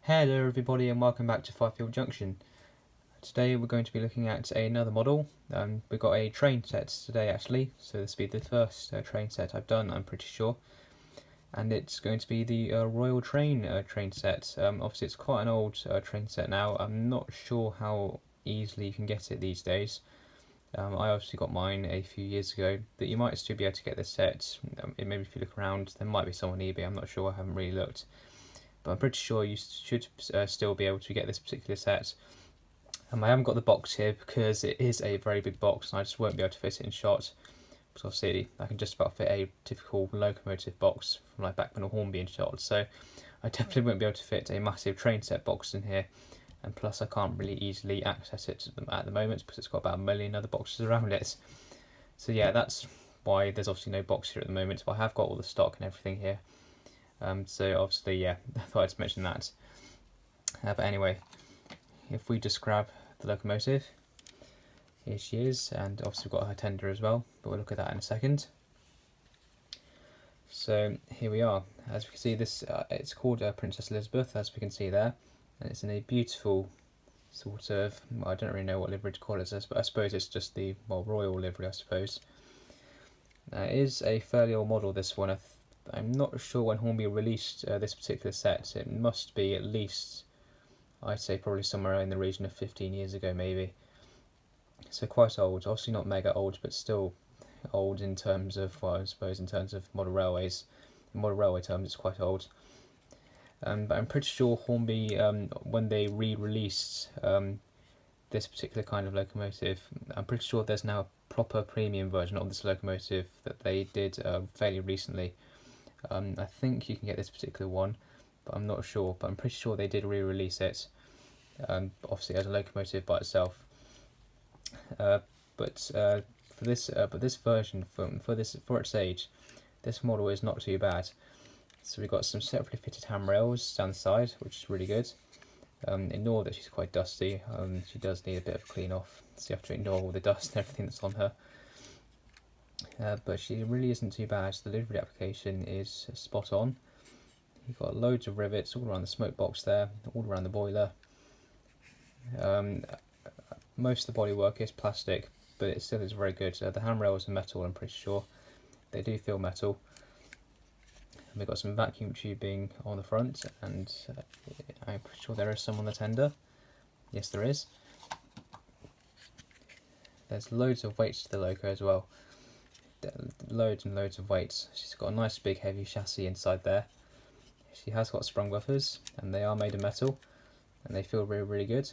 Hello everybody and welcome back to Fifield Junction. Today we're going to be looking at another model. We've got a train set today actually, so this will be the first train set I've done, I'm pretty sure. And it's going to be the Royal Train train set. Obviously it's quite an old train set now. I'm not sure how easily you can get it these days. I obviously got mine a few years ago, but you might still be able to get this set. Maybe if you look around, there might be some on eBay, I'm not sure, I haven't really looked. But I'm pretty sure you should still be able to get this particular set. I haven't got the box here because it is a very big box and I just won't be able to fit it in shot. Because obviously I can just about fit a typical locomotive box from like Backman or Hornby in shot, so I definitely won't be able to fit a massive train set box in here. And plus I can't really easily access it at the moment because it's got about a million other boxes around it. So yeah, that's why there's obviously no box here at the moment, but I have got all the stock and everything here. So obviously, yeah, I thought I'd mention that. But anyway, if we just grab the locomotive, here she is, and obviously we've got her tender as well, but we'll look at that in a second. So here we are. As we can see, this it's called Princess Elizabeth, as we can see there, and it's in a beautiful sort of, well, I don't really know what livery to call it, but I suppose it's just the, well, royal livery, I suppose. It is a fairly old model, this one. I'm not sure when Hornby released this particular set. It must be at least, I'd say probably somewhere in the region of 15 years ago maybe. So quite old, obviously not mega old, but still old in terms of, well, I suppose in terms of model railways. In model railway terms it's quite old. But I'm pretty sure Hornby, when they re-released this particular kind of locomotive, I'm pretty sure there's now a proper premium version of this locomotive that they did fairly recently. I think you can get this particular one, but I'm not sure. But I'm pretty sure they did re-release it, obviously as a locomotive by itself. But this version for its age, this model is not too bad. So we've got some separately fitted handrails down the side, which is really good. Ignore that she's quite dusty. She does need a bit of a clean off, so you have to ignore all the dust and everything that's on her. But she really isn't too bad. The livery application is spot on. You've got loads of rivets all around the smoke box there, all around the boiler. Most of the bodywork is plastic, but it still is very good. The handrails are metal, I'm pretty sure. They do feel metal. And we've got some vacuum tubing on the front, and I'm pretty sure there is some on the tender. Yes, there is. There's loads of weights to the loco as well. Loads and loads of weights. She's got a nice big heavy chassis inside there. She has got sprung buffers and they are made of metal and they feel really, really good.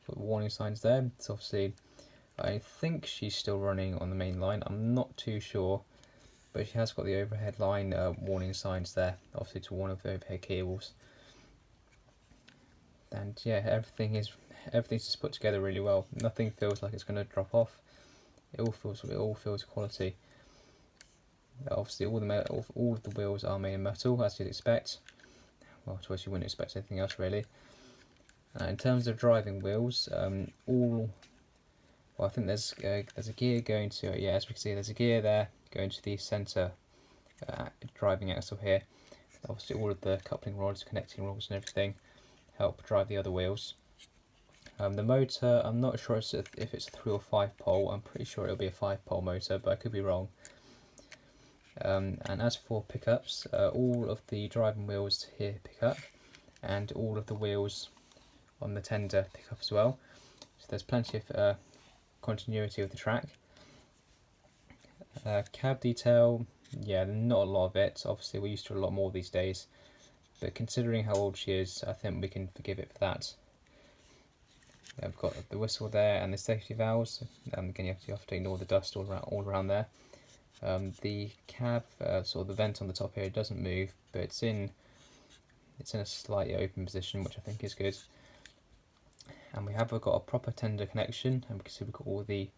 Got warning signs there. It's obviously, I think she's still running on the main line, I'm not too sure, but she has got the overhead line warning signs there, obviously to warn of the overhead cables. And yeah, everything's just put together really well. Nothing feels like it's going to drop off. It all feels quality. Obviously, all of the wheels are made of metal, as you'd expect. Well, of course, you wouldn't expect anything else, really. In terms of driving wheels, well, I think there's a gear going to, yeah, as we can see, there's a gear there going to the centre driving axle here. Obviously, all of the coupling rods, connecting rods, and everything help drive the other wheels. The motor, I'm not sure if it's a 3 or 5 pole. I'm pretty sure it'll be a 5 pole motor, but I could be wrong. And as for pickups, all of the driving wheels here pick up, and all of the wheels on the tender pick up as well. So there's plenty of continuity of the track. Cab detail, yeah, not a lot of it. Obviously, we're used to a lot more these days, but considering how old she is, I think we can forgive it for that. I've got the whistle there and the safety valves. Again, you have to ignore the dust all around there. The cab, sort of the vent on the top here, doesn't move, but it's in a slightly open position, which I think is good. And we have got a proper tender connection, and we can see we've got all the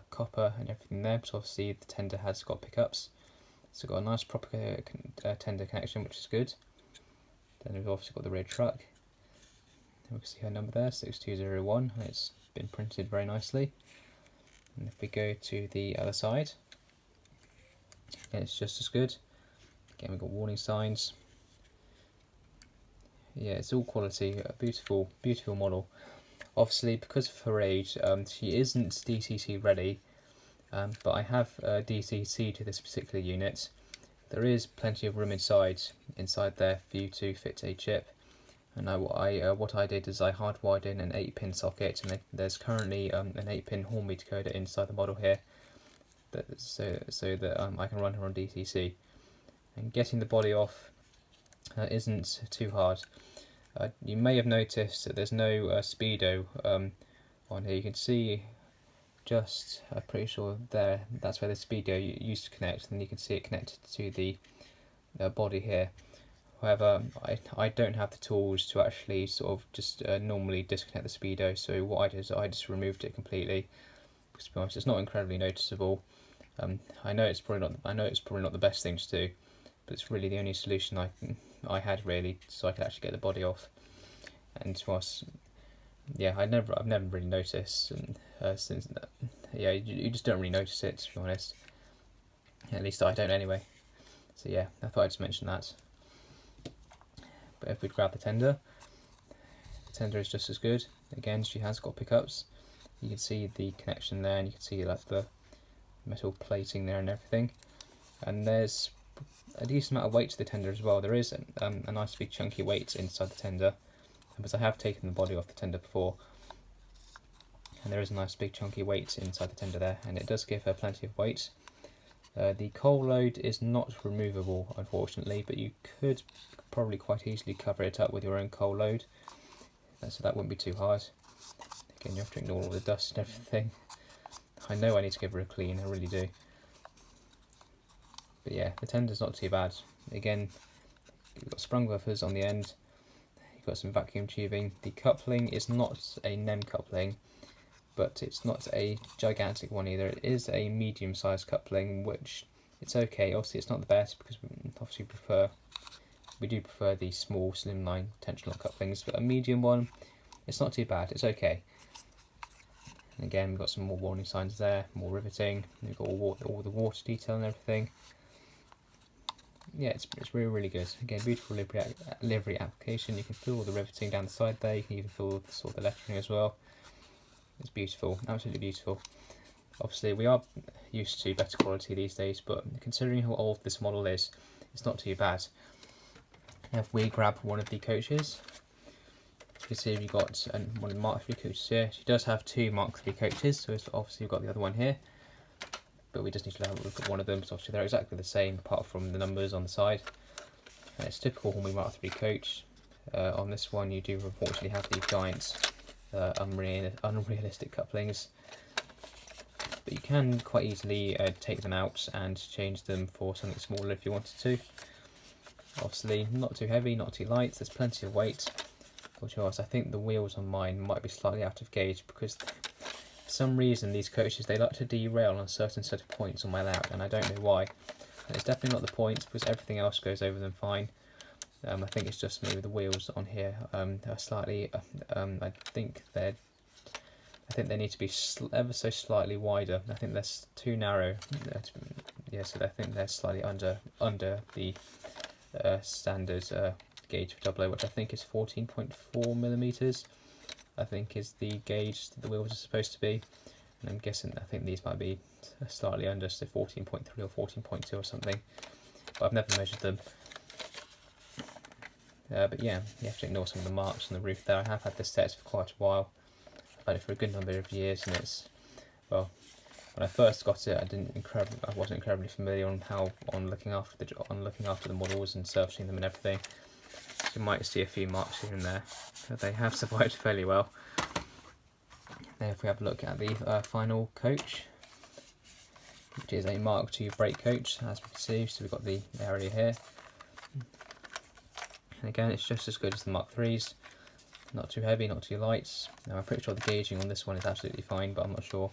copper and everything there. So obviously the tender has got pickups, so we've got a nice proper tender connection, which is good. Then we've obviously got the rear truck. We can see her number there, 6201, and it's been printed very nicely. And if we go to the other side, again, it's just as good. Again, we've got warning signs. yeah, it's all quality, a beautiful, beautiful model. Obviously, because of her age, she isn't DCC ready, but I have DCC to this particular unit. There is plenty of room inside there for you to fit a chip. And what I did is I hardwired in an 8-pin socket, and there's currently an 8-pin Hornby decoder inside the model here, so that I can run her on DCC. And getting the body off isn't too hard. You may have noticed that there's no speedo on here. You can see just, I'm pretty sure there, that's where the speedo used to connect, and you can see it connected to the body here. However, I don't have the tools to actually sort of just normally disconnect the speedo, so what I did is I just removed it completely. Because to be honest, it's not incredibly noticeable. I know it's probably not the best thing to do, but it's really the only solution I had really, so I could actually get the body off. And whilst, yeah, I've never really noticed since that. Yeah, you just don't really notice it, to be honest. At least I don't anyway. So yeah, I thought I'd just mention that. But if we grab the tender is just as good. Again, she has got pickups. You can see the connection there, and you can see like the metal plating there and everything. And there's a decent amount of weight to the tender as well. There is a nice big chunky weight inside the tender, because I have taken the body off the tender before. And there is a nice big chunky weight inside the tender there, and it does give her plenty of weight. The coal load is not removable, unfortunately, but you could probably quite easily cover it up with your own coal load, so that wouldn't be too hard. Again, you have to ignore all the dust and everything. I know I need to give her a clean, I really do. But yeah, the tender's not too bad. Again, you've got sprung buffers on the end, you've got some vacuum tubing. The coupling is not a NEM coupling, but it's not a gigantic one either. It is a medium-sized coupling, which it's okay. Obviously, it's not the best because we do prefer the small slimline tensional couplings, but a medium one, it's not too bad. It's okay. And again, we've got some more warning signs there, more riveting. We've got all the water detail and everything. Yeah, it's really good. Again, beautiful livery application. You can feel all the riveting down the side there. You can even feel sort of the lettering as well. It's beautiful, absolutely beautiful. Obviously, we are used to better quality these days, but considering how old this model is, it's not too bad. Now, if we grab one of the coaches, you can see we've got one of the Mark III coaches here. She does have two Mark III coaches, so obviously we've got the other one here. But we just need to have a look at one of them, so obviously they're exactly the same, apart from the numbers on the side. And it's typical Hornby Mark III coach. On this one, you do unfortunately have the giant unrealistic couplings, but you can quite easily take them out and change them for something smaller if you wanted to. Obviously, not too heavy, not too light. There's plenty of weight. Which else? I think the wheels on mine might be slightly out of gauge because for some reason these coaches, they like to derail on a certain set of points on my layout, and I don't know why. And it's definitely not the points, because everything else goes over them fine. I think it's just maybe the wheels on here are slightly. I think they need to be ever so slightly wider. I think they're too narrow. Yeah, so I think they're slightly under the standard gauge for 00, which I think is 14.4 millimeters. I think is the gauge that the wheels are supposed to be. And I'm guessing I think these might be slightly under, so 14.3 or 14.2 or something. But I've never measured them. But yeah, you have to ignore some of the marks on the roof there. I have had this set for quite a while. I've had it for a good number of years, and it's, well, when I first got it, I wasn't incredibly familiar on looking after the models and servicing them and everything. So you might see a few marks here and there, but they have survived fairly well. Now, if we have a look at the final coach, which is a Mark II brake coach, as we can see. So we've got the area here. And again, it's just as good as the Mark III's. Not too heavy, not too light. Now, I'm pretty sure the gauging on this one is absolutely fine, but I'm not sure.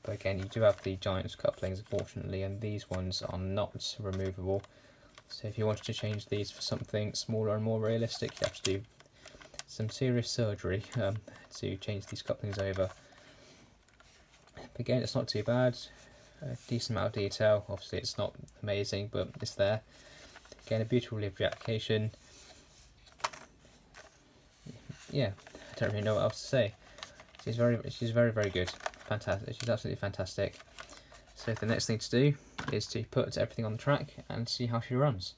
But again, you do have the giant couplings, unfortunately, and these ones are not removable. So if you wanted to change these for something smaller and more realistic, you have to do some serious surgery to change these couplings over. But again, it's not too bad. A decent amount of detail. Obviously, it's not amazing, but it's there. Again, a beautiful livery application. yeah, I don't really know what else to say. She's very good. Fantastic. She's absolutely fantastic. So the next thing to do is to put everything on the track and see how she runs.